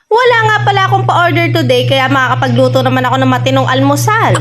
Wala nga pala akong pa-order today kaya makakapagluto naman ako ng matinong almusal.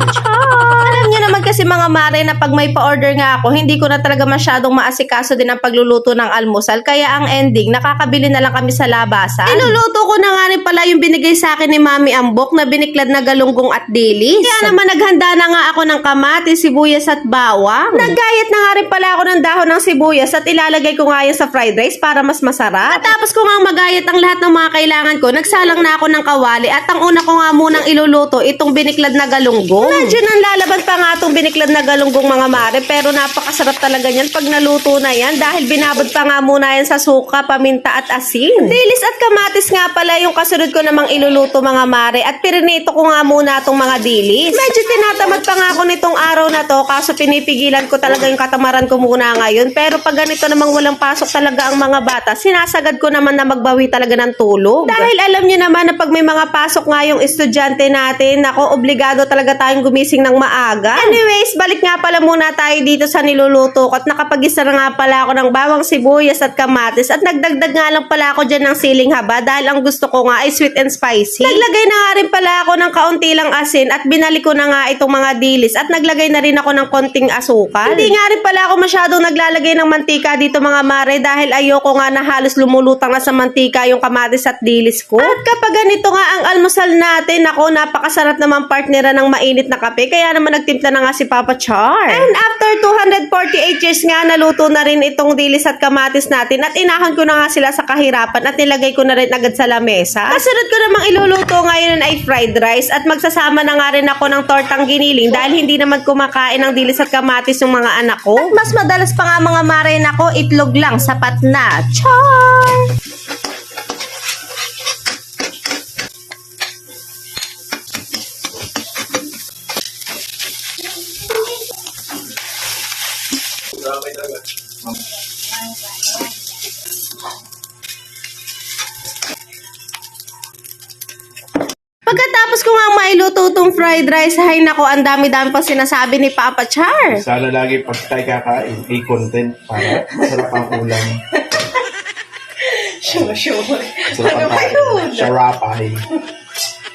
Alam niyo naman kasi mga mare na pag may pa-order nga ako, hindi ko na talaga masyadong maasikaso din ang pagluluto ng almusal. Kaya ang ending, nakakabili na lang kami sa labasan. Iluluto ko na nga rin pala yung binigay sa akin ni Mami Ambok na biniklad na galunggong at dilis. Kaya naman naghanda na nga ako ng kamatis, sibuyas at bawang. Naggayat na nga rin pala ako ng dahon ng sibuyas at ilalagay ko nga yan sa fried rice para mas masarap. At tapos ko nga magayat ang lahat ng mga kailangan ko, nagsalang na ako ng kawali at ang una ko nga munang iluluto itong biniklad na galunggong. Medyo nang lalaban pa nga itong biniklad na galunggong mga mare, pero napakasarap talaga niyan pag naluto na yan dahil binabad pa nga muna yan sa suka, paminta at asin. Dilis at kamatis nga pala yung kasunod ko namang iluluto mga mare at pirinito ko nga muna itong mga dilis. Medyo tinatamad pa nga ako nitong araw na to kaso pinipigilan ko talaga yung katamaran ko muna ngayon, pero pag ganito namang walang pasok talaga ang mga bata, sinasagad ko naman na magbawi talaga ng tulog. Dahil alam niyo naman na pag may mga pasok nga yung estudyante natin, ako, obligado talaga tayong gumising ng maaga. Anyways, balik nga pala muna tayo dito sa niluluto ko at nakapag-isa na nga pala ako ng bawang, sibuyas at kamatis at nagdagdag nga lang pala ako dyan ng siling haba dahil ang gusto ko nga ay sweet and spicy. Naglagay na nga rin pala ako ng kaunti lang asin at binalik ko na nga itong mga dilis at naglagay na rin ako ng konting asukal. Hindi nga rin pala ako masyadong naglalagay ng mantika dito mga mare dahil ayoko nga na halos lumulutang na sa mantika yung kamatis at dilis ko. At kapag ganito nga ang almusal natin, ako, napakasarap naman partnera ng mainit na kape, kaya naman nagtimpla na nga si Papa Char. And after 248 years nga, naluto na rin itong dilis at kamatis natin at inahon ko na nga sila sa kahirapan at nilagay ko na rin agad sa lamesa. Kasunod ko namang iluluto ngayon ay fried rice at magsasama na nga rin ako ng tortang giniling dahil hindi naman kumakain ng dilis at kamatis yung mga anak ko. At mas madalas pa nga mga mare nako, itlog lang, sapat na. Char! Pagkatapos ko nga mailuto itong fried rice, hay nako, ang dami-dami pa sinasabi ni Papa Char. Sana lagi pag tayo kakain, may content para sarap ang ulam. Sure. Sarap ang kain. Sarapay.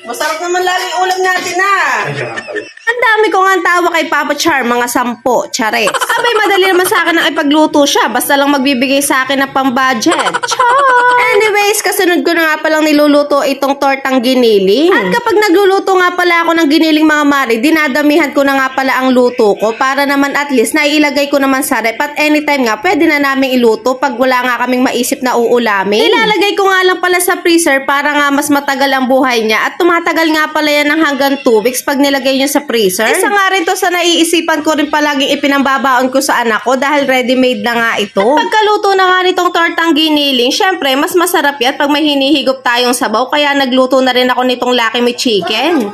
Masarap naman lagi ulam natin Ay, sarapay. Ang dami ko nga tawa kay Papa Char, mga 10, chares. Abay, madali naman sa akin ang ipagluto siya, basta lang magbibigay sa akin ng pang-budget. Char! Anyways, kasunod ko na nga palang niluluto itong tortang giniling. At kapag nagluluto nga pala ako ng giniling mga mare, dinadamihan ko na nga pala ang luto ko para naman at least naiilagay ko naman sa rep at anytime nga pwede na naming iluto pag wala nga kaming maisip na uulamin. Ilalagay ko nga lang pala sa freezer para nga mas matagal ang buhay niya at tumatagal nga pala yan ng hanggang 2 weeks pag nilagay niyo sa freezer. Isa nga rin to sa naiisipan ko rin palaging ipinambabaon ko sa anak ko dahil ready-made na nga ito. Pagkaluto na nga nitong tortang giniling, syempre mas masarap yan pag may hinihigop tayong sabaw kaya nagluto na rin ako nitong Lucky Me Chicken.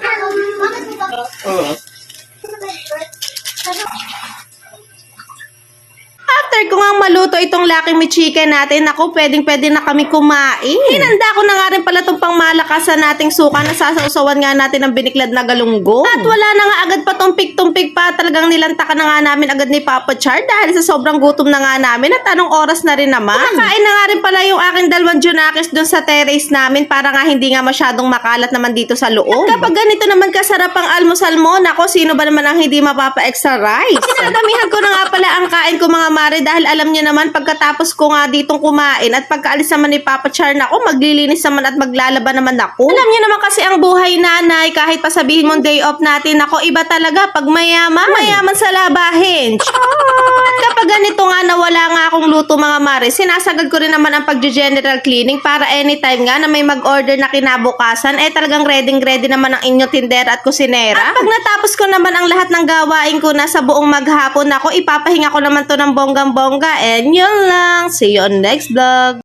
After ko nga maluto itong Lucky Me Chicken natin, ako, pwedeng-pwede na kami kumain. Hinanda ko na nga rin pala itong pangmalakasan nating suka na sasausawan nga natin ng biniklad na galunggong. At wala na nga agad pa tumpik-tumpik pa, talagang nilantakan na nga namin agad ni Papa Char dahil sa sobrang gutom na nga namin at anong oras na rin naman. Nakain na nga rin pala yung aking 2 junakis dun sa terrace namin para nga hindi nga masyadong makalat naman dito sa loob. At kapag ganito naman kasarap ang almusal mo, nako, sino ba naman ang hindi mapapa-extra rice? Sinadamihan ko na nga pala ang kain ko mga mare dahil alam niyo naman pagkatapos ko nga ditong kumain at pagkaalis naman ni Papa Char na ako, maglilinis naman at maglalaba naman ako. Alam niyo naman kasi ang buhay nanay, kahit pa sabihin mong day off natin, ako, iba talaga pag mayaman sa labahin. At kapag ganito nga na wala nga akong luto mga mare, sinasagad ko rin naman ang pag-general cleaning para anytime nga na may mag-order na kinabukasan, talagang ready naman ang inyong tindera at kusinera. At pag natapos ko naman ang lahat ng gawain ko na sa buong maghapon, ako, ipapahinga ko naman to ng bonggang-bongga and yun lang. See you on next vlog.